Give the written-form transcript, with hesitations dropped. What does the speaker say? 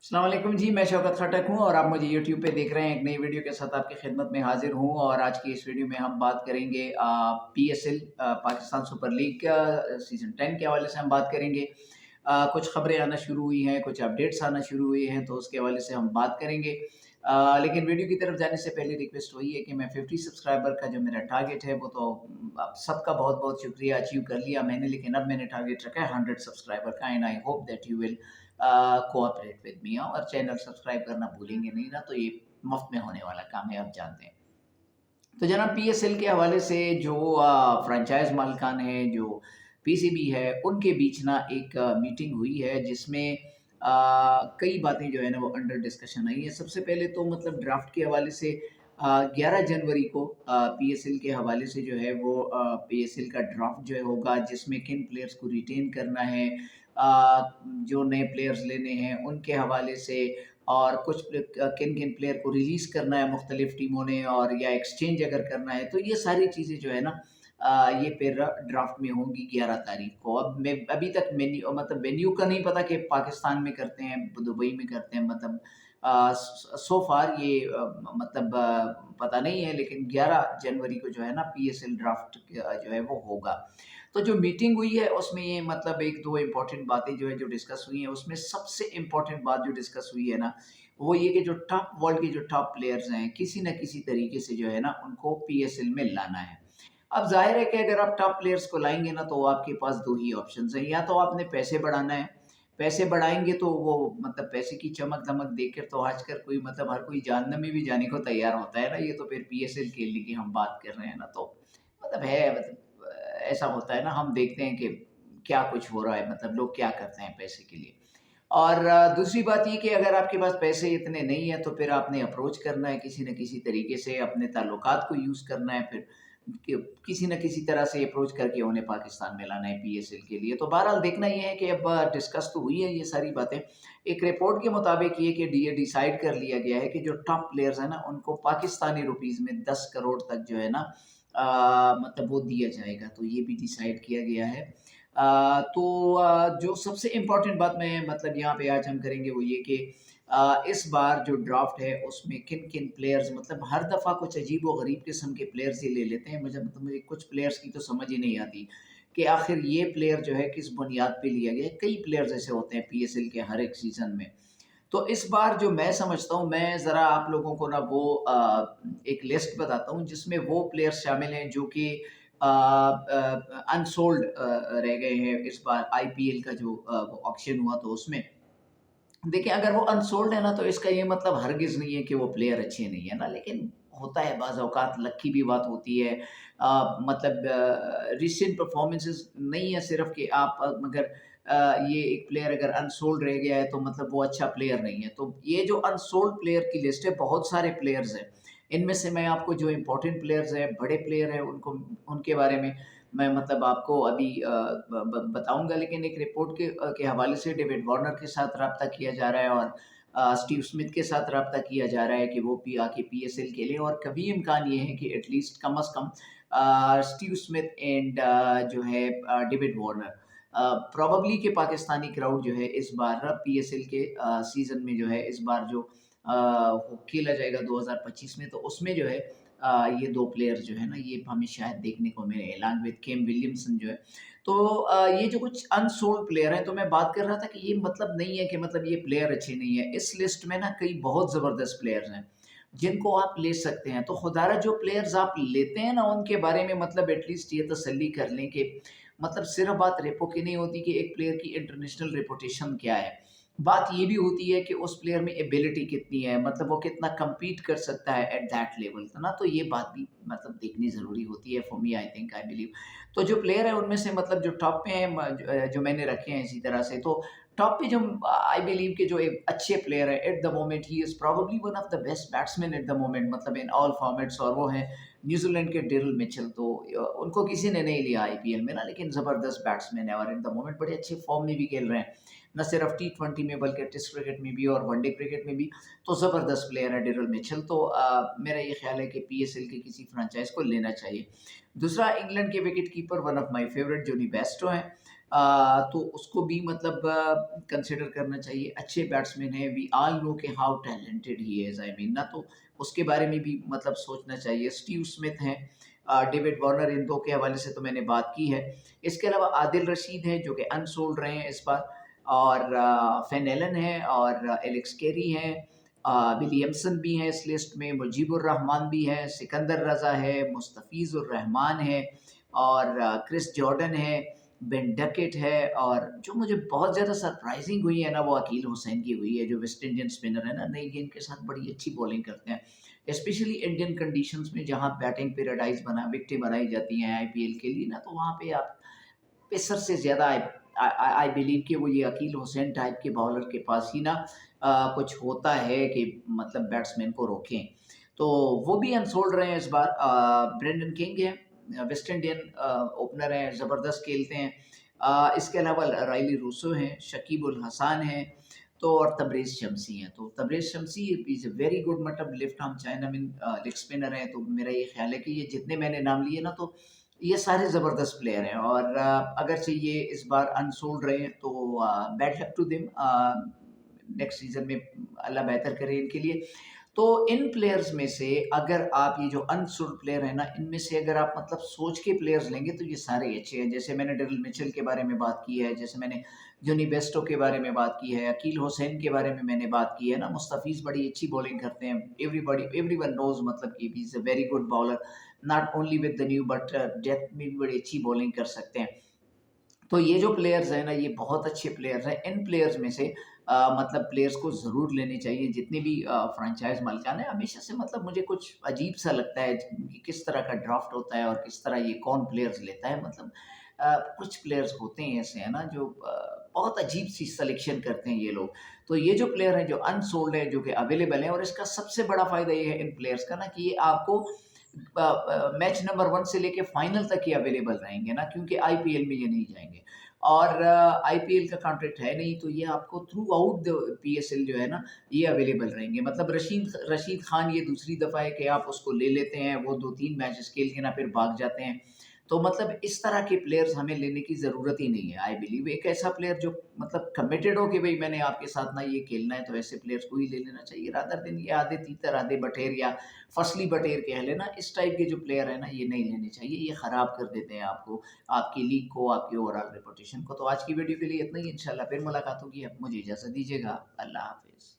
अस्सलाम वालेकुम जी, मैं शौकत खटक हूँ और आप मुझे यूट्यूब पे देख रहे हैं। एक नई वीडियो के साथ आपकी खिदमत में हाज़िर हूँ और आज की इस वीडियो में हम बात करेंगे पीएसएल पाकिस्तान सुपर लीग का सीज़न 10 के हवाले से हम बात करेंगे। कुछ खबरें आना शुरू हुई हैं, कुछ अपडेट्स आना शुरू हुए हैं, तो उसके हवाले से हम बात करेंगे। लेकिन वीडियो की तरफ जाने से पहले रिक्वेस्ट वही है कि मैं 50 सब्सक्राइबर का जो मेरा टारगेट है, वो तो आप सबका बहुत-बहुत शुक्रिया, अचीव कर लिया मैंने, लेकिन अब मैंने टारगेट रखा है 100 सब्सक्राइबर का and I hope that you will cooperate with me और चैनल सब्सक्राइब करना भूलेंगे नहीं ना, तो ये मुफ्त में होने वाला काम है, आप जानते हैं। तो जनाब पीएसएल के हवाले से जो फ्रेंचाइज़ मालिकान हैं, जो पीसीबी है, उनके बीच ना एक मीटिंग हुई है जिसमें कई बातें जो है ना वो अंडर डिस्कशन आई हैं। सबसे पहले तो मतलब ड्राफ्ट के हवाले से 11 जनवरी को पीएसएल के हवाले से जो है वो पीएसएल का ड्राफ्ट जो है होगा जिसमें किन प्लेयर्स को रिटेन करना है, जो नए प्लेयर्स लेने हैं उनके हवाले से और कुछ किन-किन प्लेयर को रिलीज़ करना है मुख्तलिफ टीमों ने और या एक्सचेंज अगर करना है, तो ये सारी चीज़ें जो है ना ये फिर ड्राफ्ट में होंगी 11 तारीख को। अब मैं अभी तक वेन्यू का नहीं पता कि पाकिस्तान में करते हैं, दुबई में करते हैं मतलब सो फार ये पता नहीं है, लेकिन 11 जनवरी को जो है ना पीएसएल ड्राफ्ट जो है वो होगा। तो जो मीटिंग हुई है उसमें ये मतलब 1-2 इम्पोर्टेंट बातें जो है जो डिस्कस हुई हैं, उसमें सबसे इम्पोर्टेंट बात जो डिस्कस हुई है ना, वो ये कि जो टॉप वर्ल्ड के जो टॉप प्लेयर्स हैं, किसी न किसी तरीके से जो है ना उनको पीएसएल में लाना है। अब ज़ाहिर है कि अगर आप टॉप प्लेयर्स को लाएँगे ना तो आपके पास 2 ही ऑप्शंस हैं, या तो आपने पैसे बढ़ाना है, पैसे बढ़ाएँगे तो वो मतलब पैसे की चमक-धमक देखकर तो आजकल कोई मतलब हर कोई जहन्नम में भी जाने को तैयार होता है ना, ये तो फिर पीएसएल खेलने की हम बात कर रहे हैं ना, तो ऐसा होता है ना, हम देखते हैं कि क्या कुछ हो रहा है, मतलब लोग क्या करते हैं पैसे के लिए। और दूसरी बात ये कि अगर आपके पास पैसे इतने नहीं हैं, तो फिर आपने अप्रोच करना है किसी न किसी तरीके से, अपने ताल्लुकात को यूज़ करना है फिर कि किसी न किसी तरह से अप्रोच करके उन्हें पाकिस्तान में लाना है पीएसएल के लिए। तो बहरहाल देखना ये है कि अब डिस्कस तो हुई है ये सारी बातें। एक रिपोर्ट के मुताबिक ये कि डी डिसाइड कर लिया गया है कि जो टॉप प्लेयर्स हैं ना, उनको पाकिस्तानी रुपीज़ में 10 करोड़ तक जो है ना मतलब वो दिया जाएगा, तो ये भी डिसाइड किया गया है। जो सबसे इम्पोर्टेंट बात मैं मतलब यहाँ पे आज हम करेंगे वो ये कि इस बार जो ड्राफ्ट है उसमें किन-किन प्लेयर्स मतलब हर दफ़ा कुछ अजीब-ओ-गरीब किस्म के प्लेयर्स ही ले लेते हैं। मुझे कुछ प्लेयर्स की तो समझ ही नहीं आती कि आखिर ये प्लेयर जो है किस बुनियाद पे लिया गया है। कई प्लेयर्स ऐसे होते हैं पीएसएल के हर एक सीज़न में। तो इस बार जो मैं समझता हूँ, मैं ज़रा आप लोगों को ना वो एक लिस्ट बताता हूँ जिसमें वो प्लेयर्स शामिल हैं जो कि अनसोल्ड रह गए हैं इस बार आईपीएल का जो वो ऑक्शन हुआ तो उसमें। देखिए, अगर वो अनसोल्ड है ना, तो इसका ये मतलब हरगिज़ नहीं है कि वो प्लेयर अच्छे नहीं है ना, लेकिन होता है बाज़ औक़ात लक की भी बात होती है। रिसेंट परफ़ॉर्मेंसेज़ नहीं है सिर्फ़ कि आप मगर ये एक प्लेयर अगर अनसोल्ड रह गया है, तो मतलब वो अच्छा प्लेयर नहीं है। तो ये जो अनसोल्ड प्लेयर की लिस्ट है, बहुत सारे प्लेयर्स हैं। इनमें से मैं आपको जो इम्पोर्टेंट प्लेयर्स हैं, बड़े प्लेयर हैं, उनको उनके बारे में मैं मतलब आपको अभी बताऊँगा, लेकिन एक रिपोर्ट के हवाले से डेविड वार्नर के साथ राब्ता किया जा रहा है और स्टीव स्मिथ के साथ राब्ता किया जा रहा है कि वो पी आके पीएसएल खेलें और कभी इम्कान ये है कि एटलीस्ट कम अज़ कम स्टीव स्मिथ एंड जो है डेविड वार्नर प्रोबेबली कि पाकिस्तानी क्राउड जो है इस बार पीएसएल के सीज़न में जो है इस बार जो वो खेला जाएगा 2025 में, तो उसमें जो है ये 2 प्लेयर्स जो है ना, ये हमें शायद देखने को मिले एलान विद केम विलियमसन जो है। तो ये जो कुछ अनसोल्ड प्लेयर हैं, तो मैं बात कर रहा था कि ये मतलब नहीं है कि मतलब ये प्लेयर अच्छे नहीं है। इस लिस्ट में ना कई बहुत ज़बरदस्त प्लेयर्स हैं, जिनको आप ले सकते हैं। तो खुदारा जो प्लेयर्स आप लेते हैं ना, उनके बारे में मतलब एटलीस्ट ये तसल्ली कर लें कि मतलब सिर्फ़ बात रेपो की नहीं होती कि एक प्लेयर की इंटरनेशनल रेपुटेशन क्या है। बात ये भी होती है कि उस प्लेयर में एबिलिटी कितनी है, मतलब वो कितना कम्पीट कर सकता है एट दैट लेवल, है ना? तो ये बात भी मतलब देखनी ज़रूरी होती है for me I think I believe. तो जो प्लेयर है उनमें से मतलब जो टॉप पे हैं जो मैंने रखे हैं इसी तरह से, तो टॉप पे जो आई बिलीव के जो एक अच्छे प्लेयर है at the moment he is probably one of the best batsman at the moment मतलब इन ऑल फॉर्मेट्स और वो हैं न्यूज़ीलैंड के डेरिल मिचेल। तो उनको किसी ने नहीं लिया आईपीएल में ना, लेकिन ज़बरदस्त बैट्समैन है और एट द मोमेंट बड़े अच्छे फॉर्म में भी खेल रहे हैं। ना सिर्फ टी20 में बल्कि टेस्ट क्रिकेट में भी और वनडे क्रिकेट में भी, तो ज़बरदस्त प्लेयर है डेरिल मिचेल। तो मेरा ये ख्याल है कि पीएसएल के किसी फ्रेंचाइज़ को लेना चाहिए। दूसरा इंग्लैंड के wicket keeper one of my favourite Johnny Bairstow हैं। तो उसको भी मतलब कंसिडर करना चाहिए। अच्छे बैट्समैन हैं, वी ऑल नो कि how talented he is, I mean ना, तो उसके बारे में भी मतलब सोचना चाहिए। स्टीव स्मिथ हैं, डेविड वार्नर, इन 2 के हवाले से तो मैंने बात की है। इसके अलावा आदिल रशीद हैं जो कि अनसोल्ड रहे हैं इस बार, और फ़िन एलन हैं, और एलेक्स कैरी हैं, विलियमसन भी हैं इस लिस्ट में, मुजीबुर रहमान भी हैं, सिकंदर रज़ा है, मुस्तफ़ीज़ुर रहमान है, और क्रिस जॉर्डन है, बेन डकेट है, और जो मुझे बहुत ज़्यादा सरप्राइज़िंग हुई है ना, वो अकील हुसैन की हुई है, जो वेस्ट इंडियन स्पिनर है ना, नई गेंद के साथ बड़ी अच्छी बॉलिंग करते हैं। स्पेशली इंडियन कंडीशंस में जहाँ बैटिंग पैराडाइज़ विकेटें बनाई जाती हैं आईपीएल के लिए ना, तो वहाँ पे आप पेसर से ज़्यादा आई बिलीव कि वो ये अकील हुसैन टाइप के बॉलर के पास ही ना कुछ होता है कि मतलब बैट्समैन को रोकें। तो वो भी अनसोल्ड रहे हैं इस बार। ब्रेंडन किंग हैं, वेस्ट इंडियन ओपनर हैं, ज़बरदस्त खेलते हैं। इसके अलावा राइली रूसो हैं, शकीब उल हसन हैं, तो और तबरेज़ शमसी हैं। तो तबरेज़ शमसी इज़ अ वेरी गुड, मतलब left arm chinaman leg spinner हैं। तो मेरा ये ख़्याल है कि ये जितने मैंने नाम लिए ना, तो ये सारे ज़बरदस्त प्लेयर हैं, और अगरचे ये इस बार अनसोल्ड रहे हैं, तो bad luck to them. Next season में अल्लाह बेहतर करे इनके लिए। तो इन प्लेयर्स में से अगर आप ये जो अनसोल्ड प्लेयर हैं ना, इनमें से अगर आप मतलब सोच के प्लेयर्स लेंगे तो ये सारे ही अच्छे हैं। जैसे मैंने डेरिल मिचेल के बारे में बात की है, जैसे मैंने जोनी बेस्टो के बारे में बात की है, अकील हुसैन के बारे में मैंने बात की है ना, मुस्तफ़ीज़ बड़ी अच्छी बॉलिंग करते हैं। एवरीवन नोज़ मतलब कि he is a very good bowler, not only with the new but death में भी बड़ी अच्छी बॉलिंग कर सकते हैं। तो ये जो प्लेयर्स हैं ना, ये बहुत अच्छे प्लेयर्स हैं। इन प्लेयर्स में से मतलब प्लेयर्स को ज़रूर लेने चाहिए, जितने भी फ्रैंचाइज़ मालिकान हैं। हमेशा से मतलब मुझे कुछ अजीब-सा लगता है कि किस तरह का ड्राफ्ट होता है और किस तरह ये कौन प्लेयर्स लेता है। मतलब कुछ प्लेयर्स होते हैं ऐसे हैं ना, जो बहुत अजीब-सी सिलेक्शन करते हैं ये लोग। तो ये जो प्लेयर हैं, जो अनसोल्ड हैं, जो कि अवेलेबल हैं, और इसका सबसे बड़ा फ़ायदा ये है इन प्लेयर्स का ना, कि ये आपको मैच नंबर 1 से लेके फाइनल तक ये अवेलेबल रहेंगे ना, क्योंकि आईपीएल में ये नहीं जाएँगे, और आईपीएल का कॉन्ट्रैक्ट है नहीं, तो ये आपको थ्रू आउट द पीएसएल जो है ना, ये अवेलेबल रहेंगे। मतलब रशीद रशीद खान ये दूसरी दफ़ा है कि आप उसको ले लेते हैं, वो 2-3 मैचेस खेल के ना फिर भाग जाते हैं। तो मतलब इस तरह के प्लेयर्स हमें लेने की ज़रूरत ही नहीं है। आई बिलीव एक ऐसा प्लेयर जो मतलब कमिटेड हो कि भई मैंने आपके साथ ना ये खेलना है, तो ऐसे प्लेयर्स को ही ले लेना चाहिए, रादर देन ये आधे तीतर, आधे बटेर, या फसली बटेर कह लेना, इस टाइप के जो प्लेयर है ना, ये नहीं लेने चाहिए। ये ख़राब कर देते हैं आपको, आपकी लीग को, आपकी ओवरऑल रेपुटेशन को। तो आज की वीडियो के लिए इतना ही। इंशाल्लाह फिर मुलाकात होगी। अब मुझे इजाज़त दीजिएगा। अल्लाह हाफ़िज़।